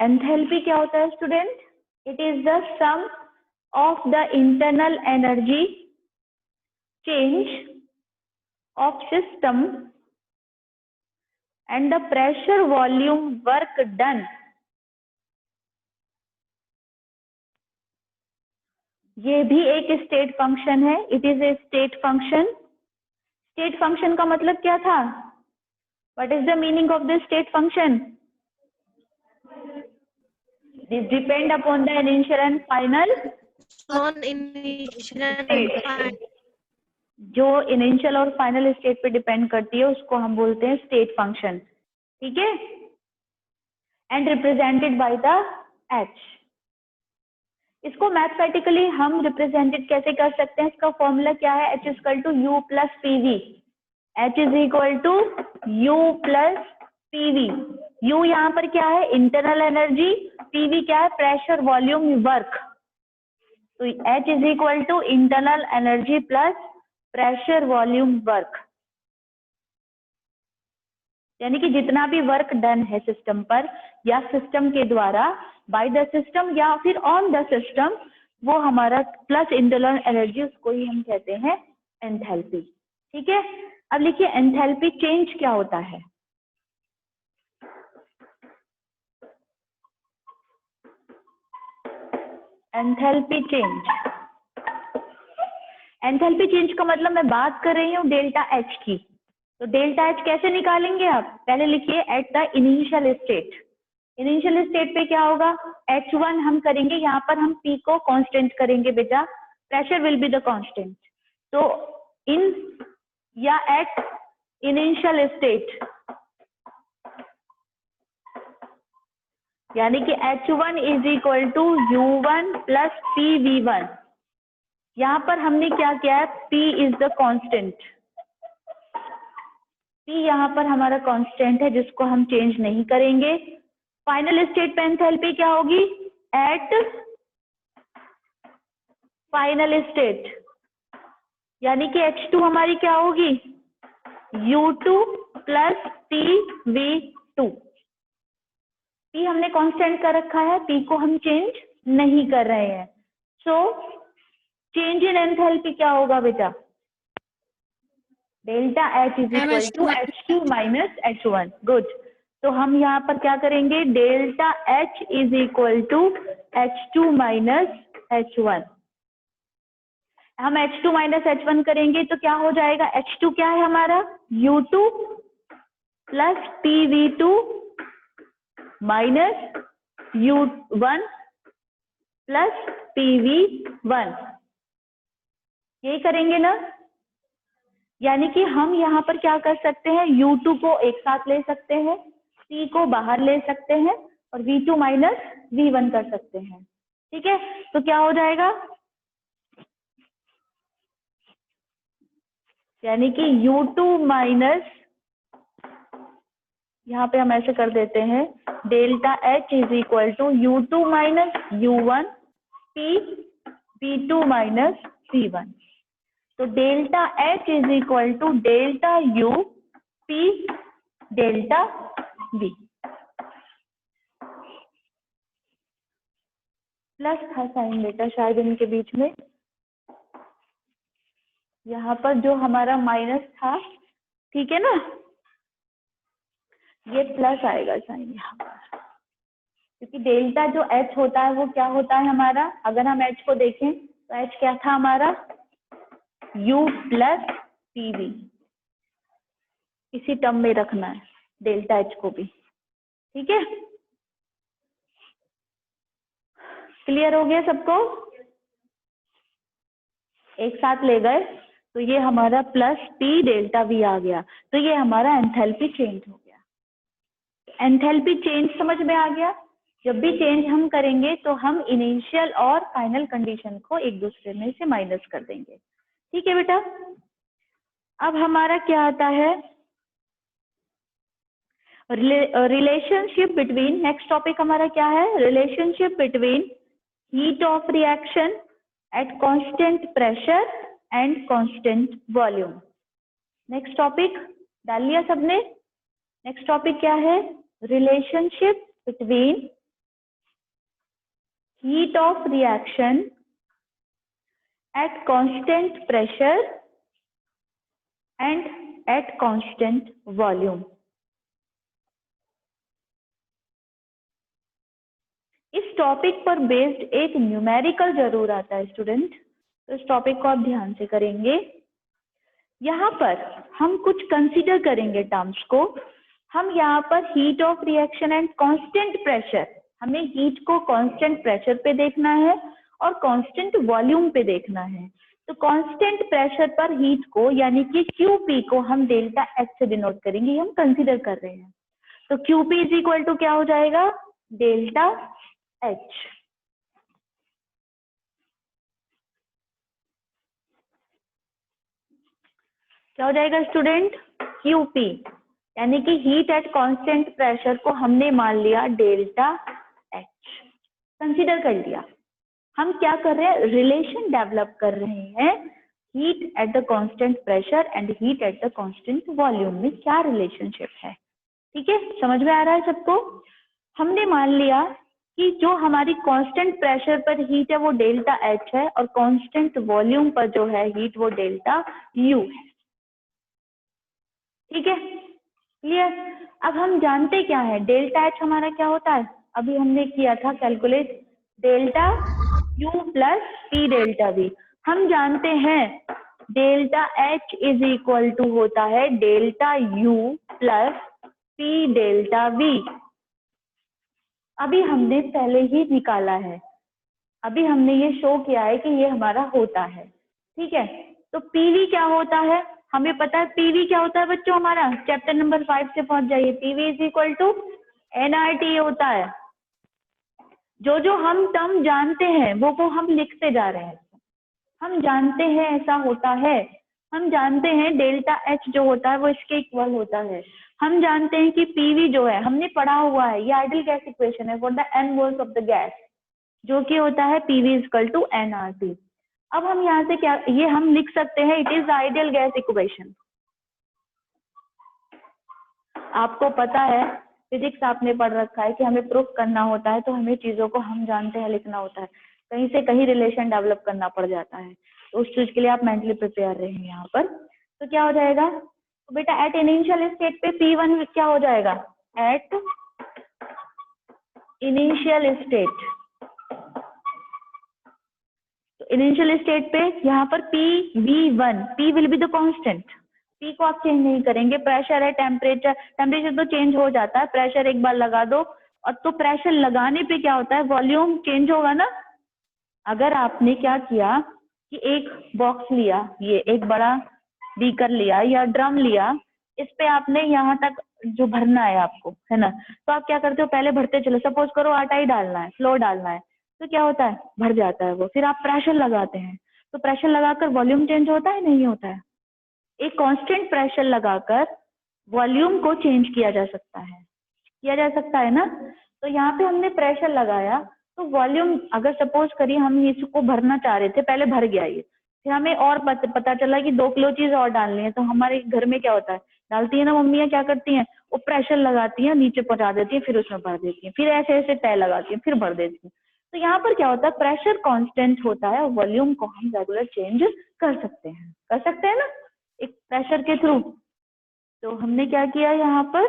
Enthalpy क्या होता है student? It is the sum of the internal energy change of system and the pressure volume work done. ये भी एक state function है। It is a state function. State function का मतलब क्या था? What is the meaning of the state function? This depend upon the initial and final state. जो initial और फाइनल स्टेट पे डिपेंड करती है उसको हम बोलते हैं स्टेट फंक्शन। ठीक है? And represented by the H. इसको मैथमेटिकली हम रिप्रेजेंटेड कैसे कर सकते हैं? इसका फॉर्मूला क्या है? H equal to U plus PV. H is equal to U plus PV. U यहाँ पर क्या है? Internal energy. पीवी क्या है? Pressure volume work. तो H is equal to internal energy plus pressure volume work. यानी कि जितना भी वर्क डन है सिस्टम पर या सिस्टम के द्वारा, बाय द सिस्टम या फिर ऑन द सिस्टम, वो हमारा प्लस इंटरनल एनर्जी, उसको ही हम कहते हैं एंथैल्पी। ठीक है? अब लिखिए एंथैल्पी चेंज क्या होता है? Enthalpy change. एंथैल्पी चेंज का मतलब मैं बात कर रही हूँ डेल्टा एच की। तो डेल्टा एच कैसे निकालेंगे आप? पहले लिखिए at the initial state. Initial state पे क्या होगा? H1 हम करेंगे, यहाँ पर हम P को कांस्टेंट करेंगे बेटा। Pressure will be the constant. तो इन या एट इनिशियल स्टेट, यानी कि H1 is equal to U1 plus PV1। यहाँ पर हमने क्या किया है? P is the constant. P यहाँ पर हमारा कांस्टेंट है जिसको हम चेंज नहीं करेंगे। फाइनल स्टेट पे एंथैल्पी क्या होगी? एट फाइनल स्टेट, यानी कि H2 हमारी क्या होगी? U2 plus PV2। P हमने कांस्टेंट कर रखा है, P को हम चेंज नहीं कर रहे हैं। सो चेंज इन एंथैल्पी क्या होगा बेटा? Delta H is equal to H2 minus H1। Good. तो हम यहाँ पर क्या करेंगे? Delta H is equal to H2 minus H1। हम H2 माइनस H1 करेंगे तो क्या हो जाएगा? H2 क्या है हमारा? U2 plus PV2 minus U1 plus PV1। यही करेंगे ना? यानी कि हम यहाँ पर क्या कर सकते हैं? U2 को एक साथ ले सकते हैं, P को बाहर ले सकते हैं और V2 माइनस V1 कर सकते हैं। ठीक है? तो क्या हो जाएगा? यानी कि U2 माइनस, यहाँ पे हम ऐसे कर देते हैं, delta H is equal to U2 minus U1 P V2 minus V1। तो delta H is equal to delta U P delta V। Plus था साइन बेटा शायद इनके बीच में, यहाँ पर जो हमारा माइनस था, ठीक है ना, ये प्लस आएगा साइन यहाँ पर, क्योंकि डेल्टा जो H होता है वो क्या होता है हमारा? अगर हम H को देखें तो H क्या था हमारा? U plus PV। इसी टर्म में रखना है डेल्टा H को भी। ठीक है? क्लियर हो गया सबको? एक साथ ले गए तो ये हमारा प्लस P डेल्टा V आ गया। तो ये हमारा एंथैल्पी चेंज हो गया। एंथैल्पी चेंज समझ में आ गया? जब भी चेंज हम करेंगे तो हम इनिशियल और फाइनल कंडीशन को एक दूसरे में से माइनस कर देंगे। ठीक है बेटा? अब हमारा क्या आता है? रिलेशनशिप बिटवीन, नेक्स्ट टॉपिक हमारा क्या है? Relationship between heat of reaction at constant pressure and constant volume. Next topic डाल लिया सबने? नेक्स्ट टॉपिक क्या है? Relationship between heat of reaction at constant pressure and at constant volume. इस topic पर बेस्ड एक न्यूमेरिकल जरूर आता है स्टूडेंट, तो इस टॉपिक को आप ध्यान से करेंगे। यहाँ पर हम कुछ कंसीडर करेंगे टर्म्स को। हम यहाँ पर heat of reaction and constant pressure, हमें हीट को कांस्टेंट प्रेशर पे देखना है और कांस्टेंट वॉल्यूम पे देखना है। तो कांस्टेंट प्रेशर पर हीट को यानी कि QP को हम डेल्टा H से डिनोट करेंगे, हम कंसीडर कर रहे हैं। तो QP इज इक्वल टू क्या हो जाएगा, डेल्टा H। क्या हो जाएगा स्टूडेंट, QP, यानी कि हीट एट कांस्टेंट प्रेशर को हमने मान लिया डेल्टा H, कंसीडर कर लिया। हम क्या कर रहे हैं, रिलेशन डेवलप कर रहे हैं heat at the constant pressure and heat at the constant volume में क्या रिलेशनशिप है। ठीक है, समझ में आ रहा है सबको। हमने मान लिया कि जो हमारी कांस्टेंट प्रेशर पर हीट है वो डेल्टा H है और कांस्टेंट वॉल्यूम पर जो है हीट वो डेल्टा U है। ठीक है, क्लियर। अब हम जानते क्या है, डेल्टा H हमारा क्या होता है, अभी हमने किया था calculate, delta U plus P delta V। हम जानते हैं delta H is equal to होता है delta U plus P delta V। अभी हमने पहले ही निकाला है, अभी हमने ये शो किया है कि ये हमारा होता है। ठीक है, तो PV क्या होता है, हमें पता है PV क्या होता है बच्चों, हमारा चैप्टर नंबर 5 से पहुंच जाइए। PV is equal to nRT होता है। जो हम टर्म जानते हैं वो हम लिखते जा रहे हैं। हम जानते हैं ऐसा होता है, हम जानते हैं डेल्टा H जो होता है वो इसके इक्वल होता है। हम जानते हैं कि PV जो है हमने पढ़ा हुआ है, ये आइडियल गैस इक्वेशन है for the n moles of the gas, जो कि होता है PV is equal to nRT। अब हम यहाँ से क्या, ये हम लिख सकते हैं, it is ideal gas equation. आपको पता है फिजिक्स आपने पढ़ रखा है कि हमें प्रूफ करना होता है तो हमें चीजों को हम जानते हैं लिखना होता है, कहीं से कहीं रिलेशन डेवलप करना पड़ जाता है, तो उस चीज के लिए आप मेंटली प्रिपेयर रहे हैं यहाँ पर। तो क्या हो जाएगा, तो बेटा एट इनिशियल स्टेट पे P1 क्या हो जाएगा, at initial state, initial state पे यहाँ पर PV1, P will be the constant, P को आप चेंज नहीं करेंगे। प्रेशर है, टेम्परेचर तो चेंज हो जाता है, प्रेशर एक बार लगा दो और तो प्रेशर लगाने पे क्या होता है, वॉल्यूम चेंज होगा ना। अगर आपने क्या किया कि एक बॉक्स लिया, ये एक बड़ा बीकर लिया या ड्रम लिया, इस पे आपने यहाँ तक जो भरना है आपको, है ना, तो आप क्या करते हो, पहले भरते चलो। सपोज करो आटा ही डालना है, फ्लोर डालना है, तो क्या होता है, भर जाता है वो, फिर आप प्रेशर लगाते हैं, तो प्रेशर लगाकर वॉल्यूम चेंज होता है, नहीं होता है। एक कांस्टेंट प्रेशर लगाकर वॉल्यूम को चेंज किया जा सकता है, किया जा सकता है ना। तो यहाँ पे हमने प्रेशर लगाया तो वॉल्यूम, अगर सपोज करिए हम इसको भरना चाह रहे थे, पहले भर गया ये, फिर हमें और पता चला कि 2 किलो चीज और डालनी है, तो हमारे घर में क्या होता है, डालती है ना मम्मियाँ, क्या करती हैं, वो प्रेशर लगाती है, नीचे पहुंचा देती है, फिर उसमें भर देती है, फिर ऐसे ऐसे तय लगाती है, फिर भर देती है। तो यहाँ पर क्या होता है, प्रेशर कांस्टेंट होता है और वॉल्यूम को हम रेगुलर चेंज कर सकते हैं ना, एक प्रेशर के थ्रू। तो हमने क्या किया यहाँ पर,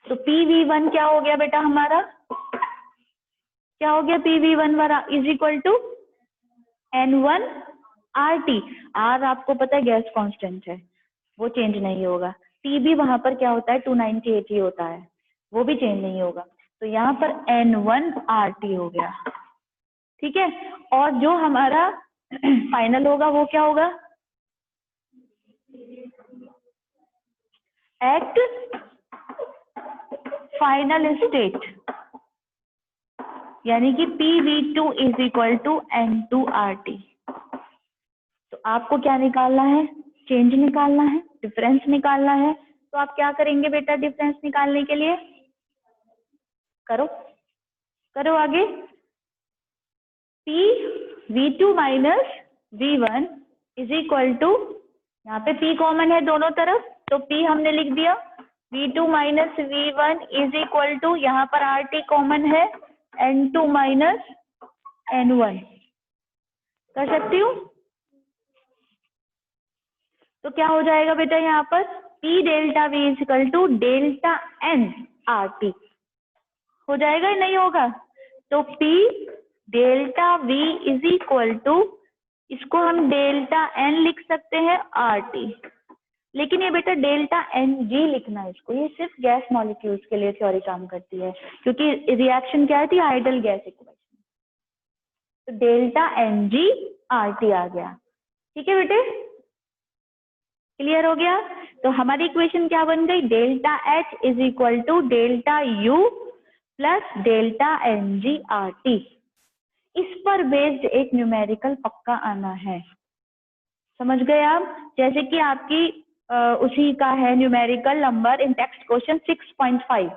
तो PV1 क्या हो गया बेटा हमारा, क्या हो गया, PV1 वाला is equal to N1 RT। R आपको पता है गैस कांस्टेंट है, वो चेंज नहीं होगा। TB वहां पर क्या होता है, 298 होता है, वो भी चेंज नहीं होगा। तो यहाँ पर N1 RT हो गया। ठीक है, और जो हमारा फाइनल होगा वो क्या होगा, एट फाइनल स्टेट, यानी कि PV2 is equal to N2 RT। तो आपको क्या निकालना है, चेंज निकालना है, डिफरेंस निकालना है। तो आप क्या करेंगे बेटा डिफरेंस निकालने के लिए, करो आगे, PV2 minus V1 is equal to, यहाँ पे P कॉमन है दोनों तरफ, तो P हमने लिख दिया, V2 minus V1 is equal to, यहाँ पर RT कॉमन है, N2 माइनस N1 कर सकती हूँ। तो क्या हो जाएगा बेटा यहाँ पर P delta V is equal to delta N RT हो जाएगा या नहीं होगा? तो P delta V is equal to, इसको हम डेल्टा N लिख सकते हैं RT, लेकिन ये बेटा डेल्टा Ng लिखना है इसको, ये सिर्फ गैस मॉलिक्यूल्स के लिए थ्योरी काम करती है, क्योंकि रिएक्शन क्या थी, आइडल गैस इक्वेशन। तो डेल्टा Ng RT आ गया। ठीक है बेटे, क्लियर हो गया? तो हमारी इक्वेशन क्या बन गई, delta H is equal to delta U plus delta Ng RT। इस पर बेस्ड एक न्यूमेरिकल पक्का आना है, समझ गए आप? जैसे कि आपकी उसी का है numerical number in text question 6.5।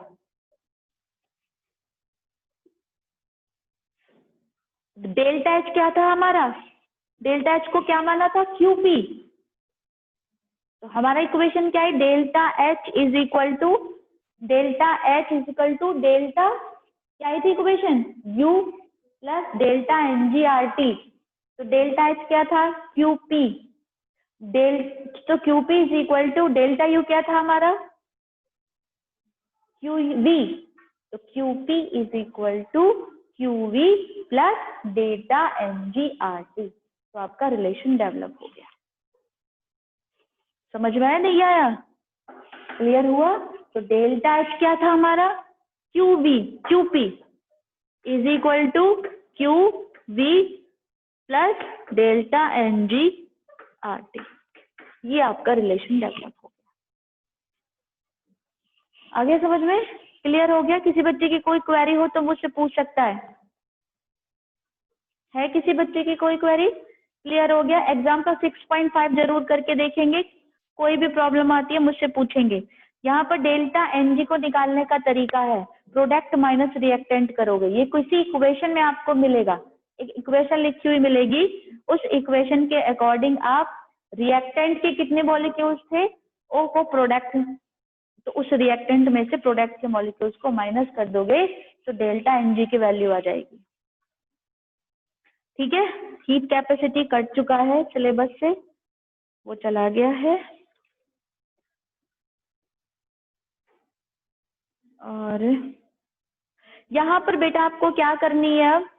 Delta H क्या था हमारा, डेल्टा एच को क्या माना था, QP। तो हमारा इक्वेशन क्या है, delta H is equal to delta क्या है थी equation, U plus delta Ng RT। तो डेल्टा एच क्या था, QP। तो QP is equal to delta U क्या था हमारा, QV। तो QP is equal to QV plus delta Ng RT। तो आपका रिलेशन डेवलप हो गया। समझ में आया नहीं आया, क्लियर हुआ? तो डेल्टा H क्या था हमारा, QP is equal to QV plus delta Ng RT। ये आपका रिलेशन डेवलप हो गया। आगे समझ में क्लियर हो गया? किसी बच्चे की कोई क्वेरी हो तो मुझसे पूछ सकता है किसी बच्चे की कोई क्वेरी? क्लियर हो गया? एग्जाम का 6.5 जरूर करके देखेंगे, कोई भी प्रॉब्लम आती है मुझसे पूछेंगे। यहाँ पर डेल्टा Ng को निकालने का तरीका है, प्रोडक्ट माइनस रिएक्टेंट करोगे, ये किसी इक्वेशन में आपको मिलेगा, एक इक्वेशन लिखी हुई मिलेगी, उस इक्वेशन के अकॉर्डिंग आप रिएक्टेंट के कितने मॉलिक्यूल्स थे, O को प्रोडक्ट, तो उस रिएक्टेंट में से प्रोडक्ट के मॉलिक्यूल्स को माइनस कर दोगे तो डेल्टा Ng की वैल्यू आ जाएगी। ठीक है, हीट कैपेसिटी कट चुका है सिलेबस से, वो चला गया है। और यहाँ पर बेटा आपको क्या करनी है, अब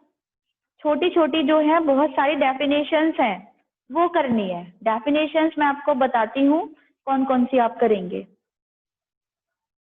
छोटी छोटी जो है बहुत सारी डेफिनेशंस हैं वो करनी है। डेफिनेशंस मैं आपको बताती हूँ कौन कौन सी आप करेंगे।